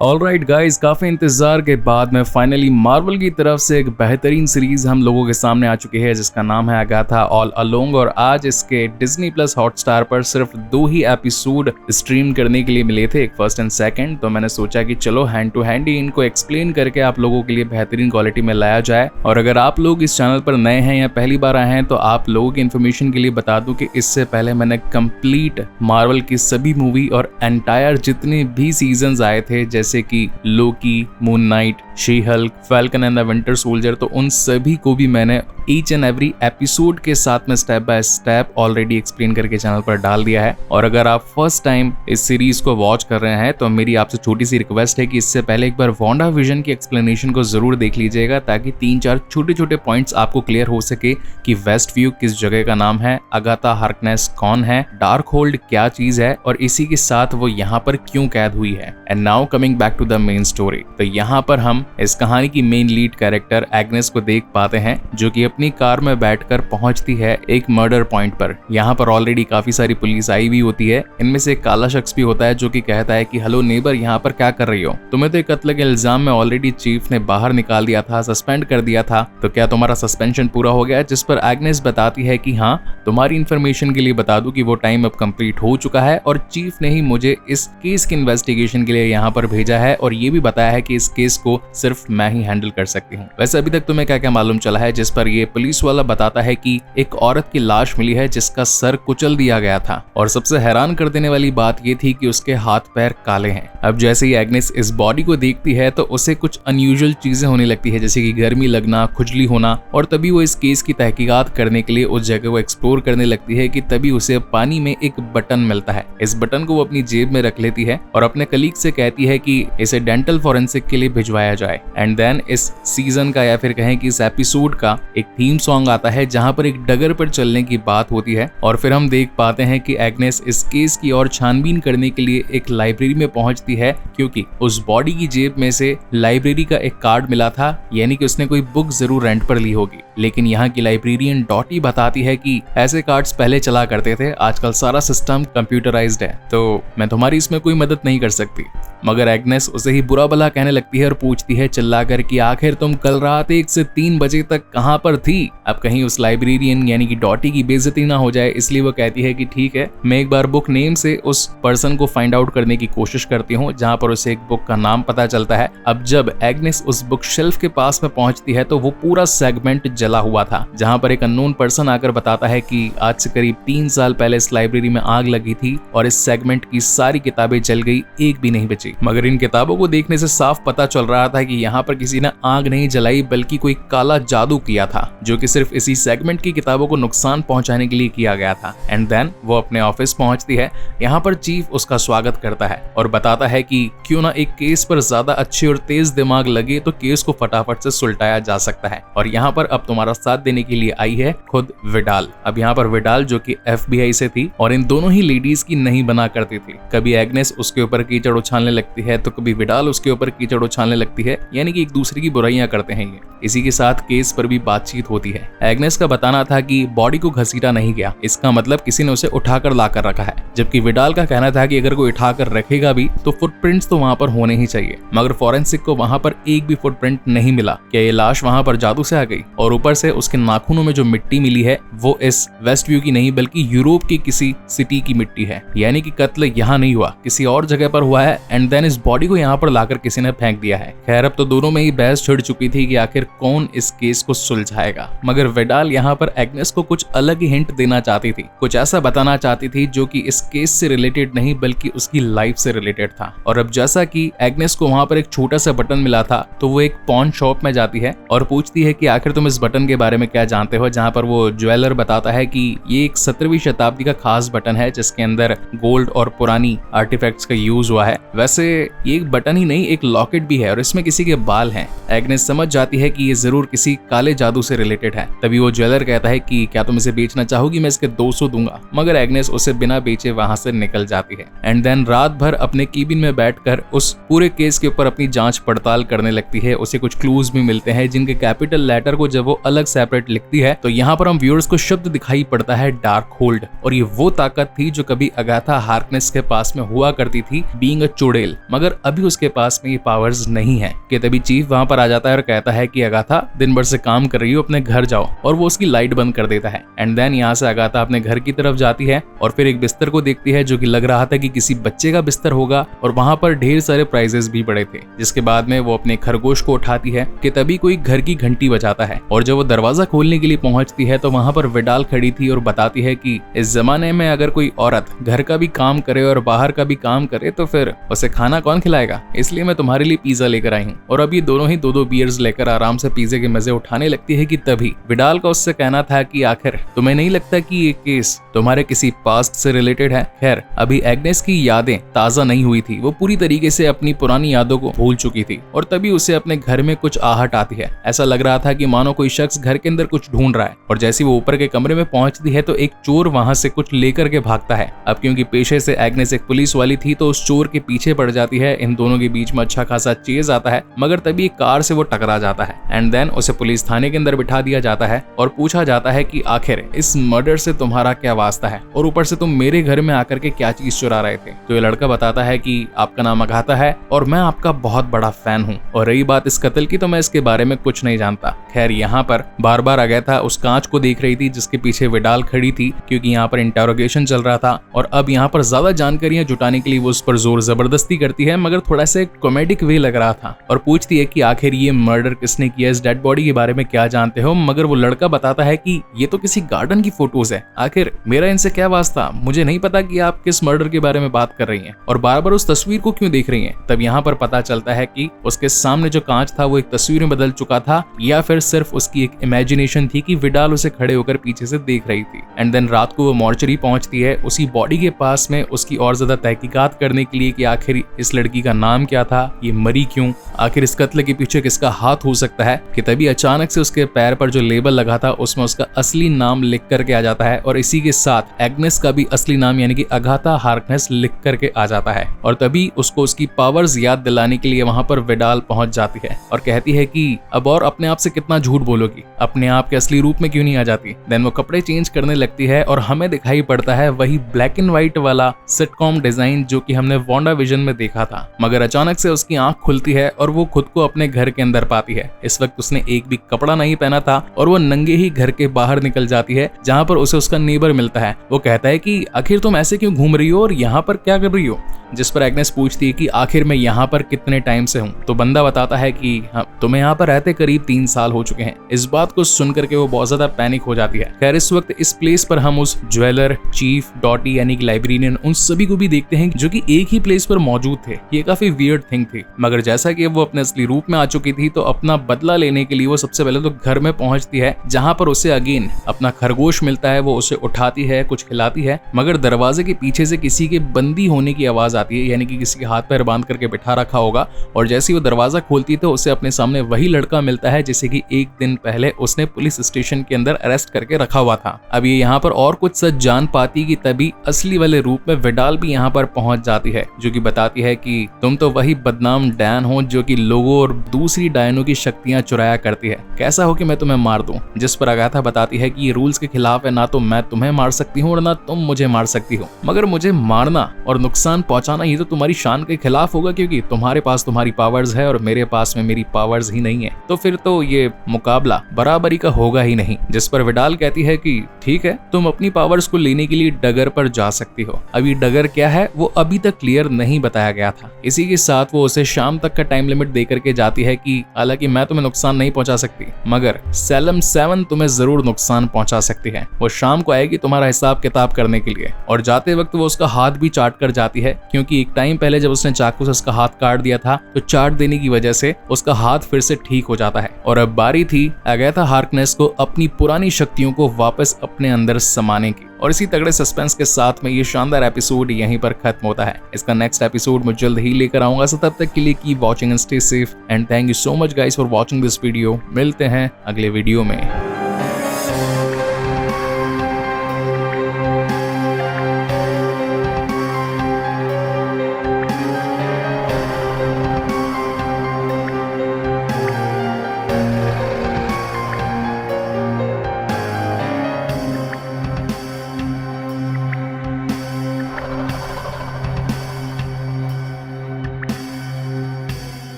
Alright guys, काफी इंतजार के बाद में फाइनली मार्वल की तरफ से एक बेहतरीन सीरीज हम लोगों के सामने आ चुकी है जिसका नाम है अगाथा ऑल अलोंग। और आज इसके डिज्नी प्लस हॉटस्टार पर सिर्फ 2 ही एपिसोड स्ट्रीम करने के लिए मिले थे, एक फर्स्ट एंड सेकंड। तो मैंने सोचा कि चलो हैंड टू हैंड ही इनको एक्सप्लेन करके आप लोगों के लिए बेहतरीन क्वालिटी में लाया जाए। और अगर आप लोग इस चैनल पर नए हैं या पहली बार आए हैं तो आप लोगों की इन्फॉर्मेशन के लिए बता दूं कि इससे पहले मैंने कंप्लीट मार्वल की सभी मूवी और एंटायर जितने भी सीजन आए थे जैसे कि Loki, Moon Knight, She Hulk, Falcon and the Winter Soldier, तो उन सभी को भी मैंने ईच एंड एवरी एपिसोड के साथ में step by step already explain करके चैनल पर डाल दिया है। और अगर आप फर्स्ट टाइम इस सीरीज को वॉच कर रहे हैं तो मेरी आपसे छोटी सी रिक्वेस्ट है कि इससे पहले एक बार वांडा विजन की एक्सप्लेनेशन को जरूर देख लीजिएगा ताकि 3-4 छोटे छोटे पॉइंट्स आपको क्लियर हो सके कि वेस्ट व्यू किस जगह का नाम है, अगाथा हार्कनेस कौन है, डार्क होल्ड क्या चीज है और इसी के साथ वो यहाँ पर क्यों कैद हुई है। And now coming back to the main story. तो यहाँ पर हम इस कहानी की मेन लीड कैरेक्टर एग्नेस को देख पाते हैं जो कि अपनी कार में बैठकर पहुंचती है एक मर्डर पॉइंट पर। यहाँ पर ऑलरेडी काफी सारी पुलिस आई हुई होती है। इनमें से एक काला शख्स भी होता है जो कि कहता है कि हेलो नेबर, यहाँ पर क्या कर रही हो? तुम्हें तो एक कत्ल के इल्जाम में ऑलरेडी चीफ ने बाहर निकाल दिया था, सस्पेंड कर दिया था, तो क्या तुम्हारा सस्पेंशन पूरा हो गया? जिस पर एग्नेस बताती है कि हाँ, तुम्हारी इन्फॉर्मेशन के लिए बता दूं कि वो टाइम अब कंप्लीट हो चुका है और चीफ ने ही मुझे इस केस की इन्वेस्टिगेशन के लिए यहाँ पर भेजा है और ये भी बताया है कि इस केस को सिर्फ मैं ही हैंडल कर सकती हूँ। वैसे अभी तक तुम्हें क्या क्या मालूम चला है? जिस पर ये पुलिस वाला बताता है कि एक औरत की लाश मिली है जिसका सर कुचल दिया गया था और सबसे हैरान कर देने वाली बात ये थी कि उसके हाथ पैर काले हैं। अब जैसे ही एग्नेस इस बॉडी को देखती है तो उसे कुछ अनयूजुअल चीजें होने लगती है जैसे कि गर्मी लगना, खुजली होना, और तभी वो इस केस की तहकीकात करने के लिए उस जगह को एक्सप्लोर करने लगती है कि तभी उसे पानी में एक बटन मिलता है। इस बटन को वो अपनी जेब में रख लेती है और अपने कलीग से कहती है कि इसे डेंटल फॉरेंसिक के लिए भिजवाया जाए। एंड देन इस सीजन का या फिर कहें कि इस एपिसोड का एक थीम सॉन्ग आता है जहां पर एक डगर पर चलने की बात होती है और फिर हम देख पाते हैं कि एग्नेस इस केस की और छानबीन करने के लिए एक लाइब्रेरी में पहुंचती है क्योंकि उस बॉडी की जेब में से लाइब्रेरी का एक कार्ड मिला था, यानी कि उसने कोई बुक जरूर रेंट पर ली होगी। लेकिन यहाँ की लाइब्रेरियन डॉटी बताती है कि ऐसे कार्ड्स पहले चला करते थे, आजकल सारा सिस्टम कंप्यूटराइज्ड है, तो मैं तुम्हारी इसमें कोई मदद नहीं कर सकती। मगर एग्नेस उसे ही बुरा भला कहने लगती है और पूछती है चिल्लाकर कि आखिर तुम कल रात 1 से 3 बजे तक कहां पर थी? अब कहीं उस लाइब्रेरियन यानी कि डॉटी की बेइज्जती ना हो जाए, इसलिए वो कहती है कि ठीक है, मैं एक बार बुक नेम से उस पर्सन को फाइंड आउट करने की कोशिश करती हूँ, जहां पर उसे एक बुक का नाम पता चलता है। अब जब एग्नेस उस बुक शेल्फ के पास में पहुंचती है तो वो पूरा सेगमेंट जला हुआ था, जहां पर एक अननोन पर्सन आकर बताता है कि आज से करीब 3 साल पहले इस लाइब्रेरी में आग लगी थी और इस सेगमेंट की सारी किताबें जल गई, एक भी नहीं बची। मगर इन किताबों को देखने से साफ पता चल रहा था कि यहाँ पर किसी ने आग नहीं जलाई बल्कि कोई काला जादू किया था जो कि सिर्फ इसी सेगमेंट की किताबों को नुकसान पहुंचाने के लिए किया गया था। एंड देन वो अपने ऑफिस पहुंचती है। यहाँ पर चीफ उसका स्वागत करता है और बताता है कि क्यों ना एक केस पर ज्यादा अच्छे और तेज दिमाग लगे तो केस को फटाफट से सुलटाया जा सकता है। और यहाँ पर अब तुम्हारा साथ देने के लिए आई है खुद विडाल। अब यहाँ पर विडाल जो कि FBI से थी और इन दोनों ही लेडीज की नहीं बना करती थी। कभी एग्नेस उसके ऊपर कीचड़ उछालने लगती है तो कभी विडाल उसके ऊपर कीचड़ उछालने लगती है, यानी कि एक दूसरे की बुराइयां करते हैं ये। इसी के साथ केस पर भी बातचीत होती है। एग्नेस का बताना था कि बॉडी को घसीटा नहीं गया, इसका मतलब किसी ने उसे उठाकर लाकर रखा है, जबकि विडाल का कहना था कि अगर कोई उठाकर रखेगा भी तो फुटप्रिंट्स तो वहां पर होने ही चाहिए। मगर फॉरेंसिक को वहां पर एक भी फुटप्रिंट नहीं मिला। क्या ये लाश वहां पर जादू से आ गई? और ऊपर से उसके नाखूनों में जो मिट्टी मिली है वो इस वेस्ट व्यू की नहीं बल्कि यूरोप की किसी सिटी की मिट्टी है, यानी कि कत्ल यहाँ नहीं हुआ, किसी और जगह पर हुआ है। एंड देन इस बॉडी को यहाँ पर लाकर किसी ने फेंक दिया है। खैर अब तो दोनों में ही बहस छिड़ चुकी थी कि आखिर कौन इस केस को सुलझाएगा। मगर विडाल यहाँ पर एग्नेस को कुछ अलग ही हिंट देना चाहती थी, कुछ ऐसा बताना चाहती थी जो कि इस केस से रिलेटेड नहीं बल्कि उसकी लाइफ से रिलेटेड था। और अब जैसा कि एग्नेस को वहां पर एक छोटा सा बटन मिला था तो वो एक पॉन शॉप में जाती है और पूछती है कि आखिर तुम इस बटन के बारे में क्या जानते हो, जहां पर वो ज्वेलर बताता है कि ये एक 17वीं शताब्दी का खास बटन है जिसके अंदर गोल्ड और पुरानी आर्टिफैक्ट्स का यूज हुआ है। वैसे ये एक बटन ही नहीं, एक लॉकेट भी है और इसमें किसी के बाल हैं। एग्नेस समझ जाती है कि ये जरूर किसी काले जादू से रिलेटेड है। तभी वो ज्वेलर कहता है कि क्या तुम इसे बेचना चाहोगी, मैं इसके 200 दूंगा। मगर एग्नेस उसे बिना बेचे वहां से निकल जाती है। एंड देन रात भर अपने केबिन में बैठकर उस पूरे केस के ऊपर अपनी जांच पड़ताल करने लगती है। उसे कुछ क्लूज भी मिलते हैं जिनके कैपिटल लेटर को जब वो अलग सेपरेट लिखती है तो यहाँ पर हम व्यूअर्स को शब्द दिखाई पड़ता है डार्क होल्ड। और ये वो ताकत थी जो कभी अगाथा हार्कनेस के पास में हुआ करती थी बीइंग अ चुड़ैल। जेल, मगर अभी उसके पास में ये पावर्स नहीं है। कि तभी चीफ वहां पर आ जाता है और कहता है कि अगाथा दिन भर से काम कर रही हो, अपने घर जाओ, और वो उसकी लाइट बंद कर देता है। एंड देन यहाँ से अगाथा अपने घर की तरफ जाती है और फिर एक बिस्तर को देखती है जो कि लग रहा था कि किसी बच्चे का बिस्तर होगा, और वहां पर ढेर सारे प्राइजेस भी पड़े थे। जिसके बाद में वो अपने खरगोश को उठाती है कि तभी कोई घर की घंटी बजाता है, और जब वो दरवाजा खोलने के लिए पहुंचती है तो वहां पर विडाल खड़ी थी और बताती है कि इस जमाने में अगर कोई औरत घर का भी काम करे और बाहर का भी काम करे तो फिर उसे खाना कौन खिलाएगा, इसलिए मैं तुम्हारे लिए पिज्जा लेकर आई हूँ। और अब ये दोनों ही दो बियर्स लेकर आराम से पिज्जे के मजे उठाने लगती है कि तभी विडाल का उससे कहना था कि आखिर तुम्हें नहीं लगता कि ये केस तुम्हारे किसी पास्ट से रिलेटेड है। खैर अभी एग्नेस की यादें ताजा नहीं हुई थी, वो पूरी तरीके से अपनी पुरानी यादों को भूल चुकी थी, और तभी उसे अपने घर में कुछ आहट आती है। ऐसा लग रहा था कि मानो कोई शख्स घर के अंदर कुछ ढूंढ रहा है, और जैसे वो ऊपर के कमरे में पहुंचती है तो एक चोर वहां से कुछ लेकर के भागता है। अब क्योंकि पेशे से एग्नेस एक पुलिस वाली थी तो उस चोर के पीछे पड़ जाती है। इन दोनों के बीच में अच्छा खासा चेज आता है, मगर तभी एक कार से वो टकरा जाता है। एंड देन उसे पुलिस थाने के अंदर बिठा दिया जाता है और पूछा जाता है कि आखिर इस मर्डर से तुम्हारा क्या वास्ता है, और ऊपर से तुम मेरे घर में आकर के क्या चीज चुरा रहे थे। तो ये लड़का बताता है कि आपका नाम अगाथा है और मैं आपका बहुत बड़ा फैन हूँ, और रही बात इस कत्ल की तो मैं इसके बारे में कुछ नहीं जानता। खैर यहाँ पर बार बार अगाथा उस कांच को देख रही थी जिसके पीछे विडाल खड़ी थी, क्योंकि यहाँ पर इंटेरोगेशन चल रहा था, और अब यहाँ पर ज्यादा जानकारियां जुटाने के लिए वो उस पर जोर जबरदस्ती करती है, मगर थोड़ा सा कॉमेडिक वे लग रहा था, और पूछती है कि आखिर ये मर्डर किसने किया, इस डेड बॉडी के बारे में क्या जानते हो। मगर वो लड़का बताता है कि ये तो किसी गार्डन की फोटोज है, आखिर मेरा इनसे क्या वास्ता, मुझे नहीं पता कि आप किस मर्डर के बारे में बात कर रही हैं और बार बार उस तस्वीर को क्यों देख रही हैं। तब यहाँ पर पता चलता है कि उसके सामने जो कांच था वो एक तस्वीर में बदल चुका था, या फिर सिर्फ उसकी एक इमेजिनेशन थी कि विडाल उसे खड़े होकर पीछे से देख रही थी। एंड देन रात को वो मॉर्चरी पहुंचती है उसी बॉडी के पास में उसकी और ज्यादा तहकीकात करने के लिए कि आखिर इस लड़की का नाम क्या था, ये मरी क्यों, आखिर इस कत्ल के पीछे किसका हाथ हो सकता है। कि तभी अचानक से उसके पैर पर जो लेबल लगा था उसमें उसका असली नाम लिख करके आ जाता है, और इसी के साथ एग्नेस का भी असली नाम यानी कि अगाथा हार्कनेस लिख करके आ जाता है। और तभी उसको उसकी पावर्स याद दिलाने के लिए वहां पर विडाल पहुंच जाती है और कहती है कि अब और अपने आप से कितना झूठ बोलोगी, अपने आप के असली रूप में क्यों नहीं आ जाती। देन वो कपड़े चेंज करने लगती है और हमें दिखाई पड़ता है वही ब्लैक एंड व्हाइट वाला सिटकॉम डिजाइन जो कि हमने वांडा विजन में देखा था। मगर अचानक से उसकी आंख खुलती है और वो खुद को अपने घर के अंदर पाती है। इस वक्त उसने एक भी कपड़ा नहीं पहना था और वो नंगे ही घर के बाहर निकल जाती है, जहाँ पर उसे उसका नेबर मिलता है। वो कहता है कि आखिर तुम ऐसे क्यों घूम रही हो और यहाँ पर क्या कर रही हो। जिस पर एग्नेस पूछती है कि आखिर मैं यहाँ पर कितने टाइम से हूँ। तो बंदा बताता है कि तुम्हें यहाँ पर रहते करीब 3 साल हो चुके हैं। इस बात को सुनकर के वो बहुत ज्यादा पैनिक हो जाती है। खैर इस वक्त इस प्लेस पर हम उस ज्वेलर, चीफ, डॉटी यानी कि लाइब्रेरियन, उन सभी को भी देखते हैं जो कि एक ही प्लेस पर मौजूद थे। ये काफी वियर्ड थिंग थी, मगर जैसा कि वो अपने असली रूप में आ चुकी थी तो अपना बदला लेने के लिए वो सबसे पहले तो घर में पहुंचती है, जहाँ पर उसे अगेन अपना खरगोश मिलता है। वो उसे उठाती है, कुछ खिलाती है, मगर दरवाजे के पीछे से किसी के बंदी होने की आवाज आती है, यानी कि किसी के हाथ पैर बांध करके बिठा रखा होगा। और जैसे ही वो दरवाजा खोलती है तो उसे अपने सामने वही लड़का मिलता है जिसे कि एक दिन पहले उसने पुलिस स्टेशन के अंदर अरेस्ट करके रखा हुआ था। अब ये यहाँ पर और कुछ सच जान पाती कि तभी असली वाले रूप में विडाल भी यहाँ पर पहुंच जाती है, जो कि बताती है कि तुम तो वही बदनाम डैन हो जो कि लोगों और दूसरी डायनों की शक्तियां चुराया करती है। कैसा हो कि मैं तुम्हें मार दूं। जिस पर अगाथा बताती है कि ये रूल्स के खिलाफ है, ना तो मैं तुम्हें मार सकती हूँ और ना तुम मुझे मार सकती हो, मगर मुझे मारना और नुकसान पहुंचाना ये तो तुम्हारी शान के खिलाफ होगा, क्योंकि तुम्हारे पास तुम्हारी पावर्स है और मेरे पास में मेरी पावर्स ही नहीं है। तो फिर तो ये मुकाबला बराबरी का होगा ही नहीं। जिस पर विडाल कहती है कि ठीक है, तुम अपनी पावर्स को लेने के लिए डगर पर जा सकती हो। अभी डगर क्या है वो अभी तक क्लियर नहीं बताया गया था। इसी के साथ वो उसे शाम तक का टाइम लिमिट दे करके जाती है कि हालांकि मैं तुम्हें नुकसान नहीं पहुंचा सकती, मगर सैलम 7 तुम्हें जरूर नुकसान पहुंचा सकती है। वो शाम को आएगी तुम्हारा हिसाब किताब करने के लिए। और जाते वक्त वो उसका हाथ भी चाट कर जाती है, क्योंकि एक टाइम पहले जब उसने चाकू से उसका हाथ काट दिया था तो चाट देने की वजह से उसका हाथ फिर से ठीक हो जाता है। और अब बारी थी अगाथा हार्कनेस को अपनी पुरानी शक्तियों को वापस अपने अंदर समाने की। और इसी तगड़े सस्पेंस के साथ में ये शानदार एपिसोड यहीं पर खत्म होता है। इसका नेक्स्ट एपिसोड मैं जल्द ही लेकर आऊंगा। सो तब तक के लिए keep watching and stay safe and thank you so much guys for watching this video. मिलते हैं अगले वीडियो में।